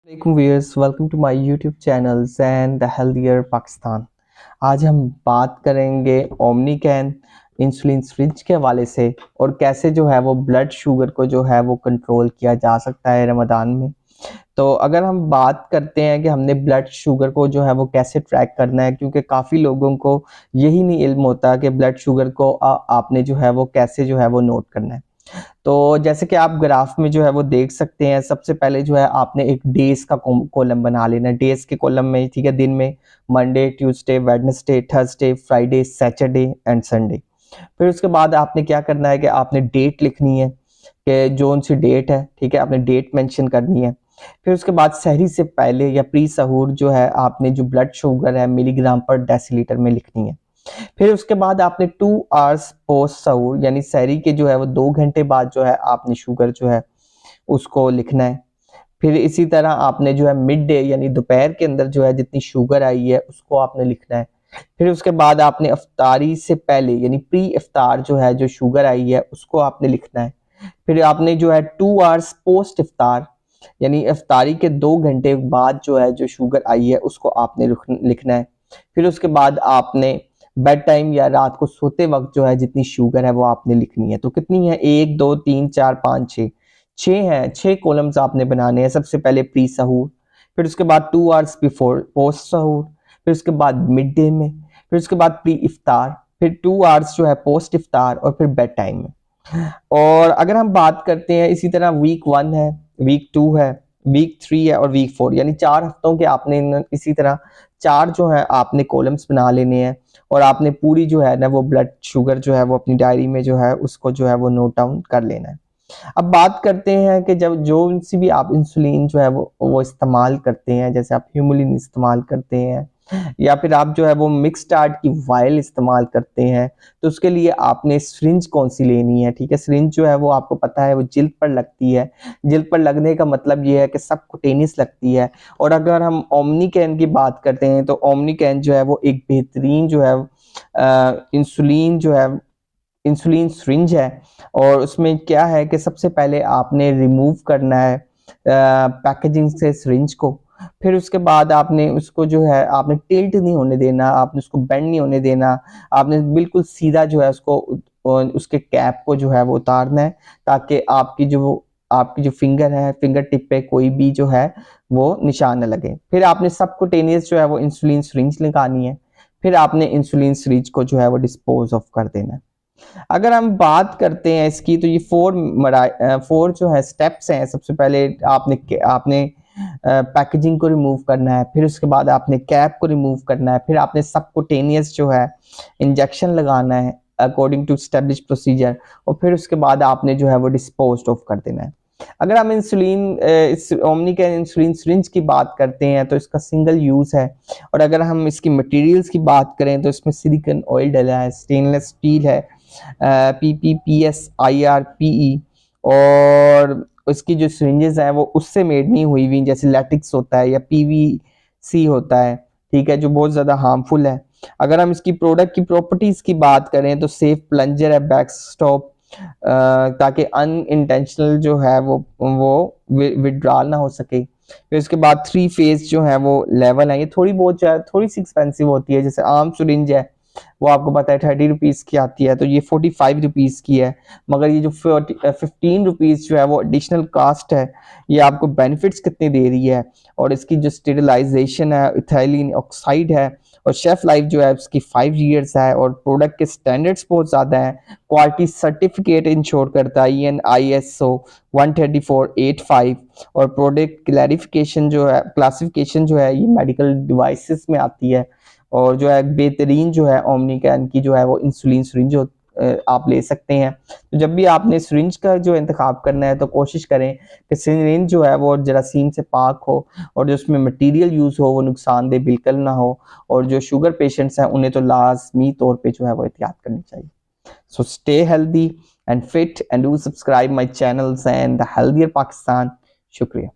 वालेकुम viewers, welcome to my YouTube channels and the healthier Pakistan. आज हम बात करेंगे ओमनीकैन इंसुलिन सिरिंज के हवाले से और कैसे जो है वो ब्लड शुगर को जो है वो कंट्रोल किया जा सकता है रमज़ान में। तो अगर हम बात करते हैं कि हमने ब्लड शुगर को जो है वो कैसे ट्रैक करना है, क्योंकि काफ़ी लोगों को यही नहीं इल्म होता कि ब्लड शुगर को आपने जो है वो कैसे जो है वो नोट करना है। तो जैसे कि आप ग्राफ में जो है वो देख सकते हैं, सबसे पहले जो है आपने एक डेज का कॉलम बना लेना है। डेज के कॉलम में ठीक है, दिन में Monday, Tuesday, Wednesday, Thursday, Friday, Saturday and Sunday. फिर उसके बाद आपने क्या करना है कि आपने डेट लिखनी है कि जोन सी डेट है, ठीक है, आपने डेट मेंशन करनी है। फिर उसके बाद सहरी से पहले या प्री सहूर जो है आपने जो ब्लड शुगर है मिलीग्राम पर डेसीलीटर में लिखनी है। फिर उसके बाद आपने 2 आवर्स पोस्ट सहूर यानी सहरी के जो है वो 2 घंटे बाद जो है आपने शुगर जो है उसको लिखना है। फिर इसी तरह आपने जो है मिड डे यानी दोपहर के अंदर जो है जितनी शुगर आई है उसको आपने लिखना है। फिर उसके बाद आपने अफ्तारी से पहले यानी प्री इफ्तार जो है जो शुगर आई है उसको आपने लिखना है। फिर आपने जो है 2 आवर्स पोस्ट इफ्तार यानी इफ्तारी के 2 घंटे बाद जो है जो शुगर आई है उसको आपने लिखना है। फिर उसके बाद आपने बेड टाइम या रात को सोते वक्त जो है जितनी शुगर है वो आपने लिखनी है। तो कितनी है, 1 2 3 4 5 6 6 हैं, 6 कॉलम्स आपने बनाने हैं। सबसे पहले प्री सहूर, फिर उसके बाद 2 आवर्स बिफोर पोस्ट सहूर, फिर उसके बाद मिड डे में, फिर उसके बाद प्री इफ्तार, फिर 2 आवर्स जो है पोस्ट इफ्तार और फिर बेड टाइम में। और अगर हम बात करते हैं इसी तरह वीक 1 है, वीक 2 है, वीक 3 है और वीक 4 यानी 4 हफ्तों के आपने इसी तरह 4 जो है आपने कॉलम्स बना लेने हैं और आपने पूरी जो है ना वो ब्लड शुगर जो है वो अपनी डायरी में जो है उसको जो है वो नोट डाउन कर लेना है। अब बात करते हैं कि जब जो सी भी आप इंसुलिन जो है वो इस्तेमाल करते हैं, जैसे आप ह्यूमुलिन इस्तेमाल करते हैं या फिर आप जो है वो मिक्स स्टार्ट की वायल इस्तेमाल करते हैं, तो उसके लिए आपने सिरिंज कौन सी लेनी है। ठीक है, सिरिंज जो है वो आपको पता है वो जिल्द पर लगती है। जिल्द पर लगने का मतलब ये है कि सबकुटेनियस लगती है। और अगर हम ओमनीकैन की बात करते हैं तो ओमनीकैन जो है वो एक बेहतरीन जो है इंसुलिन जो है इंसुलिन सिरिंज है। और उसमें क्या है कि सबसे पहले आपने रिमूव करना है पैकेजिंग से सिरिंज को। फिर उसके बाद आपने उसको जो है आपने टिल्ट नहीं होने देना, आपने उसको बेंड नहीं होने देना। आपने बिल्कुल सीधा जो है उसको उसके कैप को जो है वो उतारना है, ताकि आपकी जो फिंगर है, फिंगर टिप पे कोई भी जो है वो निशान न लगे। फिर आपने सबकुटेनियस जो है वो इंसुलिन सिरिंज लगानी है। फिर आपने इंसुलिन सिरिंज को जो है वो डिस्पोज ऑफ कर देना है। अगर हम बात करते हैं इसकी, तो ये 4 जो है स्टेप्स हैं। सबसे पहले आपने पैकेजिंग को रिमूव करना है, फिर उसके बाद आपने कैप को रिमूव करना है, फिर आपने सबकुटेनियस जो है इंजेक्शन लगाना है अकॉर्डिंग टू स्टेब्लिश प्रोसीजर, और फिर उसके बाद आपने जो है वो डिस्पोज ऑफ कर देना है। अगर हम इस ओमनीकैन इंसुलिन सिरिंज की बात करते हैं तो इसका सिंगल यूज है। और अगर हम इसकी मटेरियल्स की बात करें तो इसमें सिलिकॉन ऑयल डला है, स्टेनलेस स्टील है, PPPS IRPE। और इसकी जो सिरिंजेस हैं वो उससे मेड नहीं हुई हुई, जैसे लैटिक्स होता है या PVC होता है, ठीक है, जो बहुत ज़्यादा हार्मफुल है। अगर हम इसकी प्रोडक्ट की प्रॉपर्टीज़ की बात करें तो सेफ प्लंजर है, बैक स्टॉप, ताकि अनइंटेंशनल जो है वो विड्रॉल ना हो सके। फिर उसके बाद 3 फेज जो है वो लेवल है। ये थोड़ी बहुत जो है थोड़ी सी एक्सपेंसिव होती है, जैसे आम सिरिंज है वो आपको पता है 30 रुपीज़ की आती है, तो ये 45 रुपीज़ की है। मगर ये जो 15 रुपीज़ जो है वो एडिशनल कास्ट है, ये आपको बेनिफिट्स कितने दे रही है। और इसकी जो स्टेरिलाइजेशन है, इथाइलिन ऑक्साइड है, और शेफ लाइफ जो है उसकी 5 ईयर्स है। और प्रोडक्ट के स्टैंडर्ड्स बहुत ज़्यादा हैं। क्वालिटी सर्टिफिकेट इंश्योर करता है EN ISO 13485। और प्रोडक्ट क्लैरिफिकेशन जो है क्लासिफिकेशन जो है ये मेडिकल डिवाइसेस में आती है। और जो है बेहतरीन जो है ओमनीकैन की जो है वो इंसुलिन सिरिंज आप ले सकते हैं। तो जब भी आपने सिरिंज का जो इंतखाब करना है तो कोशिश करें कि सिरिंज जो है वो जरासीम से पाक हो, और जो उसमें मटेरियल यूज़ हो वो नुकसानदेह बिल्कुल ना हो। और जो शुगर पेशेंट्स हैं उन्हें तो लाजमी तौर पे जो है वो एहतियात करनी चाहिए। So stay healthy and fit and do subscribe my channels and the healthier Pakistan. शुक्रिया।